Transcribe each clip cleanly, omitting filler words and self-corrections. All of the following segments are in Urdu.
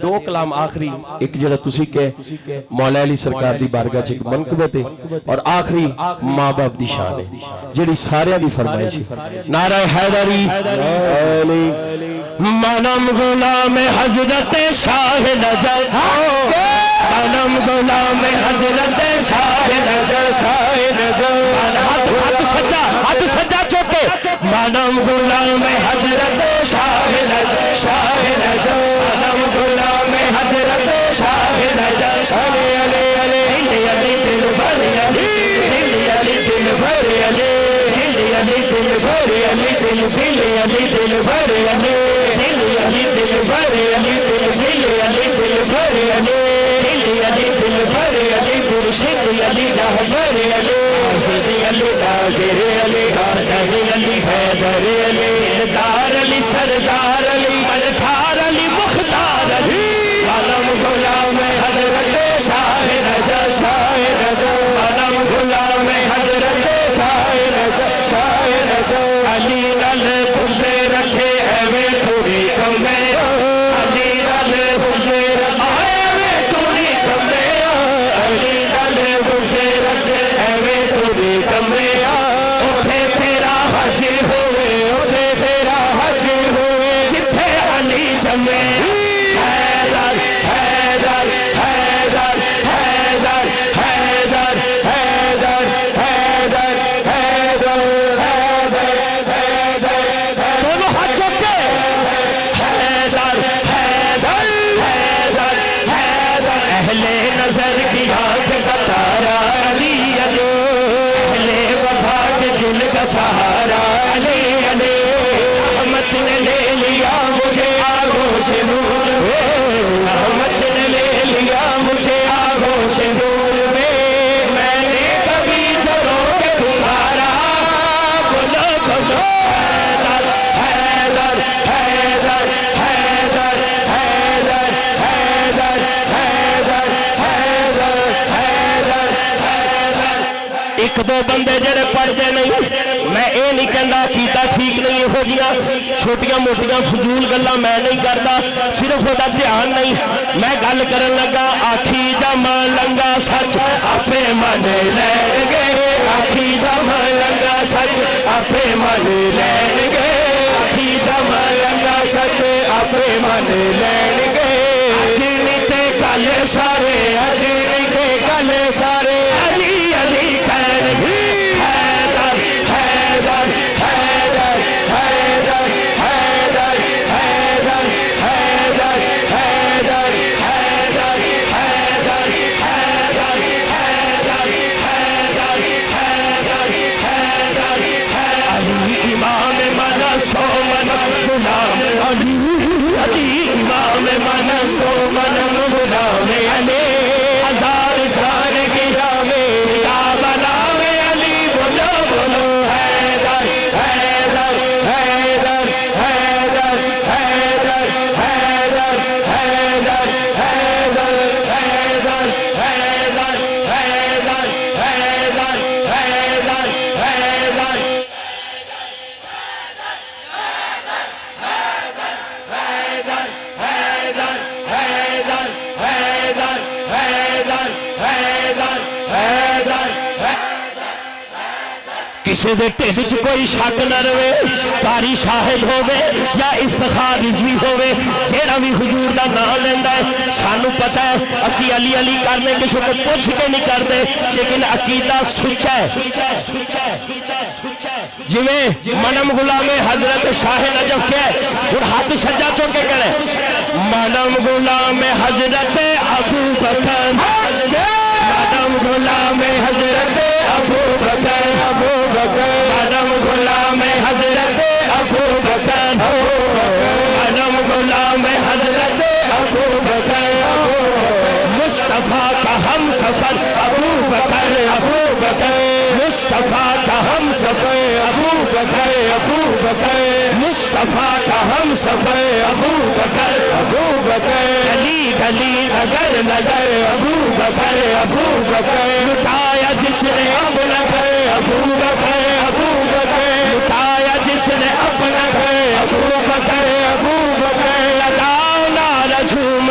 دو کلام آخری ایک جڑا تسی کہ مولا علی سرکار دی بارگاہ چ ایک منقبت ہے اور آخری ماں باپ دی شان ہے جڑی سارے دی فرمائش ہے نعرہ حیدری منم غلام حضرت شاہ نجف منم غلام حضرت شاہ نجف ہاتھ سجا چوکے منم غلام حضرت شاہ نجف منم غلام حضرت شاہ نجف علی علی علی علی دل بھر علی علی دل بھر علی علی دل بھر علی دل دل علی دل بھر علی علی دل بھر علی دل دل علی دل بھر علی علی دل بھر علی مرشد علی رہبر علی حاضر علی ناظر علی سازش علی حیدر علی دار علی سردار علی مددگار علی مختار علی عالم غلام حضرت شاہ نجف شاہ نجف عالم غلام حضرت شاہ نجف شاہ نجف علی نال بغضے رکھے ایویں تھوڑی کمے علی نال بغضے رکھے ایویں تھوڑی کمے علی نال بغضے رکھے ایویں تھوڑی کمے اوتھے تیرا حج ہوئے اوتھے تیرا حج ہوئے جتھے علی جمے حیدر حیدر حیدر حیدر حیدر حیدر حیدر حیدر دونوں ہاتھ چوکے حیدر حیدر حیدر حیدر اہل نظر کی آنکھ کا تارا علی علی اہل وفا کے دل کا سہارا علی علی احمد نے لے لیا مجھے آغوش نور میں احمد نے لے لیا مجھے آغوش نور میں میں نے کبھی چلو کے تمہارا بولو بولو حیدر حیدر حیدر حیدر حیدر حیدر حیدر حیدر حیدر ایک دو بندے جڑے پڑھتے نہیں میں اے نہیں کہندا کیتا ٹھیک نہیں ہو گیا چھوٹیاں موٹیاں فضول گلاں میں نہیں کردا صرف ودا دھیان نہیں میں گل کرن لگا آکھی جمع لنگا سچ اپے من لین گے آکھی جمع لنگا سچ اپے من لین گے آکھی جمع لنگا سچ اپے من لین گے اج نہیں تے کل سارے اج نہیں تے کل سارے علی علی کہن گے حیدر حیدر حیدر حیدر حیدر حیدر حیدر حیدر حیدر حیدر حیدر حیدر حیدر حیدر علی امام منص و منم غلام علی علی امام منص و منم غلام علی ہزار جان کی رامے یا بنام علی بولو بولو حیدر حیدر حیدر حیدر حیدر حیدر حیدر حیدر حیدر حیدر حیدر حیدر حیدر حیدر کسی دے ٹھڈ وچ کوئی شک نہ رہے کاری شاہد ہوے یا افتخار رضوی ہوے جیڑا بھی حضور دا نام لیندا ہے سانو پتہ ہے اسی علی علی کرنے کسی کو پوچھ کے نہیں کرتے لیکن عقیدہ سچا ہے جویں منم غلام حضرت شاہ نجف کیا ہے اور ہاتھ سجا چوکے کرے منم غلام حضرت ابو بکر منم غلام حضرت ابو بکر ابو بکر منم غلام حضرت ابو بکر منم غلام حضرت ابو بکر مصطفیٰ کا ہم سفر ابو بکر ابو بکر مصطفیٰ کا ہم سفر ابو بکر ابو بکر مصطفیٰ کا ہم سفر ابو بکر ابو بکر گلی گلی نگر نگر ابو بکر لٹایا جس نے اپنا گھر ابو بکر لٹایا جس نے اپنا گھر ابو بکر لگاؤ نعرہ جھوم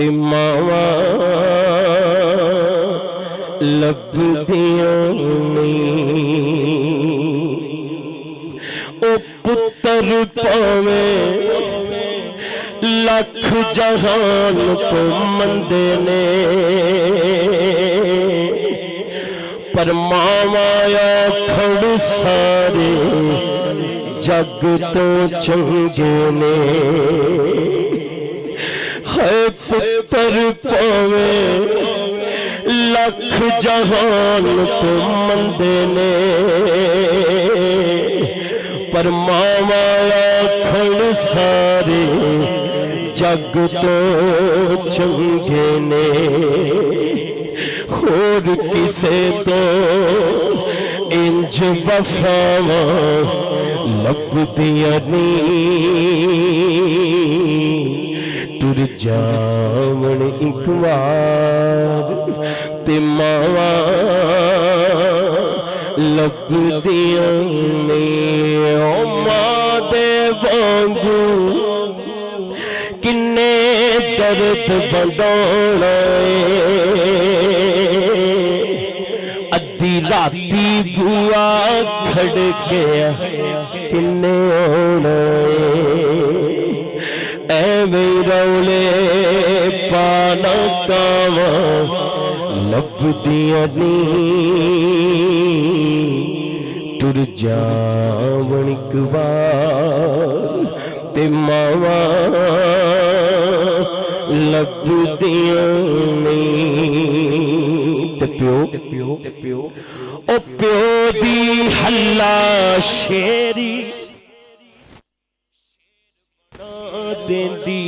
تے ماواں لبدیاں نہیں او پتر پاویں لکھ جہان تو مندے نے پر ماواں آکھڑ سارے جگ تو چنگے نے ہے پتر پاویں لکھ جہان تو مندے نے پر ماواں آکھڑ سارے جگ تو چنگے نے اور کسے تو انج وفاواں لبدیاں نہیں ٹر جاون ایک وار تے ماواں لبدیاں نہیں او ماں دے وانگو کنے درد بنڈونا ادھی راتی بوا کھڑ گیا کنے ہونا ایویں رولے پانا کاواں لبدیاں نہیں ٹر جاون ایک وار تے ماواں لبدیاں نہیں تے پیو او پیو دی ہلا شیری دیندی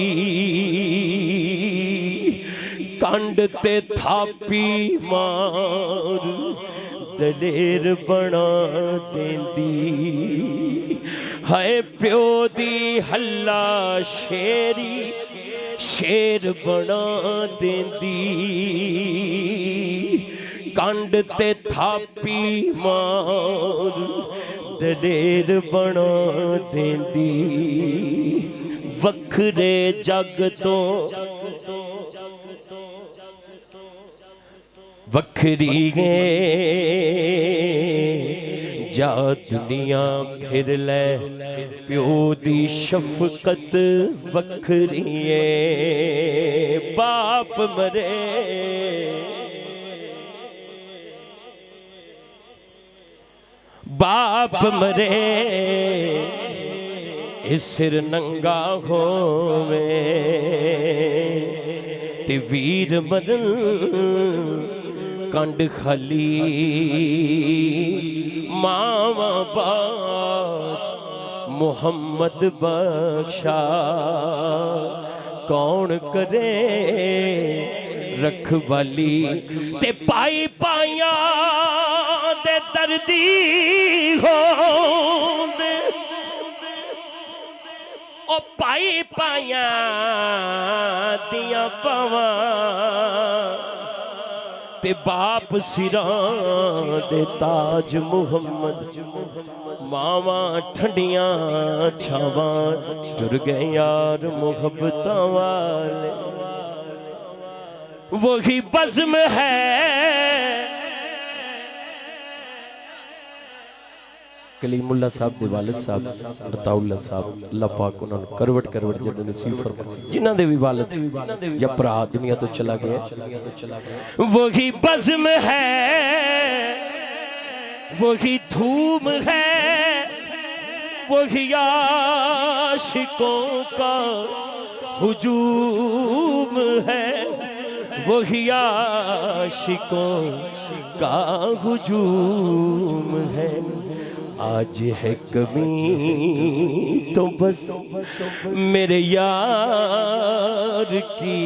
کنڈ تے تھاپی مار دلیر بنا دیندی ہائے پیو دی ہلا شیری شیر بنا دیندی کنڈ تے تھاپی مار دلیر بنا دیندی وکھرے جگ تو وکھری جا دنیا پھر لے پیو دی شفقت وکھری باپ مرے باپ مرے سر ننگا ہووے تے ویر مرن کنڈ خالی ماواں باج محمد بخشا کون کرے رکھوالی تے پائی پائیاں دے دردی ہوندے او پائی پائیاں دیاں پواں تے باپ سران دے تاج محمد ماواں ٹھنڈیاں چھاواں ٹر گئے یار محبتاں والے وہی بزم ہے کلیم اللہ صاحب دے والد صاحب عطا اللہ صاحب اللہ پاک انہوں نے کروٹ جنہوں نصیب فرمائے جنہ دے بھی والد یا پرا دنیا تو چلا گیا وہی بزم ہے وہی دھوم ہے وہی عاشقوں کا ہجوم ہے وہی عاشقوں کا ہجوم ہے آج ہے کمی تو بس میرے یار کی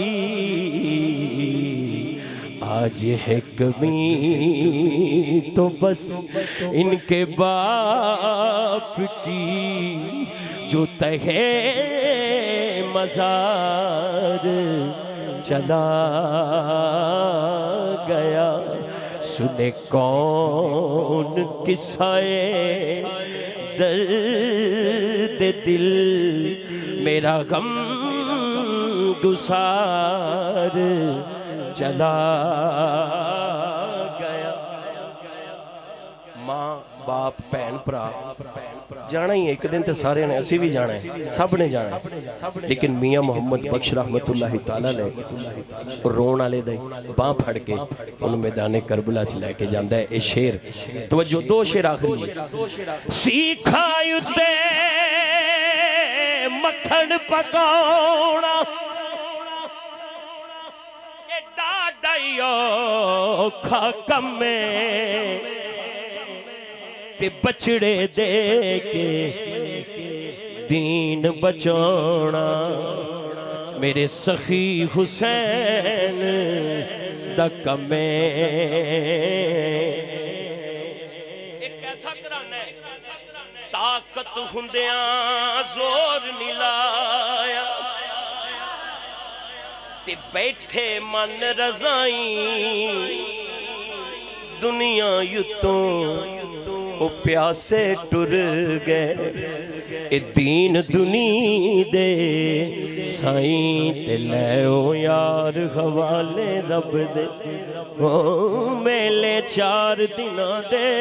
آج ہے کمی تو بس ان کے باپ کی جو تہے مزار چلا گیا سنے کون قصے درد دل میرا غم گسار چلا گیا. ماں باپ بہن بھرا جانا ہی ہے ایک دن تے سارے نے اسی بھی جانا ہے سب نے جانا ہے لیکن میاں محمد بخش رحمت اللہ تعالیٰ نے رون والے دے باں پھڑ کے ان میدان کربلا چ لے کے جاندا ہے. اے شیر توجہ دو شیر آخری سیکھا یوتے مکھن پکاونا اے ڈاڈائیو کھا کمے تے بچڑے دے کے دین بچانا میرے سخی حسین دا کمے. ایک ایسا ترانہ ہے طاقت ہندیاں زور نہیں لایا تے بیٹھے من رضائیں دنیا یتوں او پیاسے ٹر گئے. اے دین دنی دے سائیں تے لے او یار حوالے رب دے او میلے 4 دنہ دے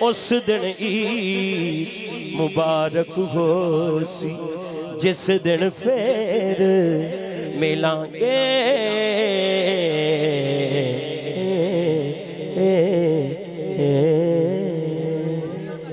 اس دن عید مبارک ہو سی جس دن پھر ملیں گے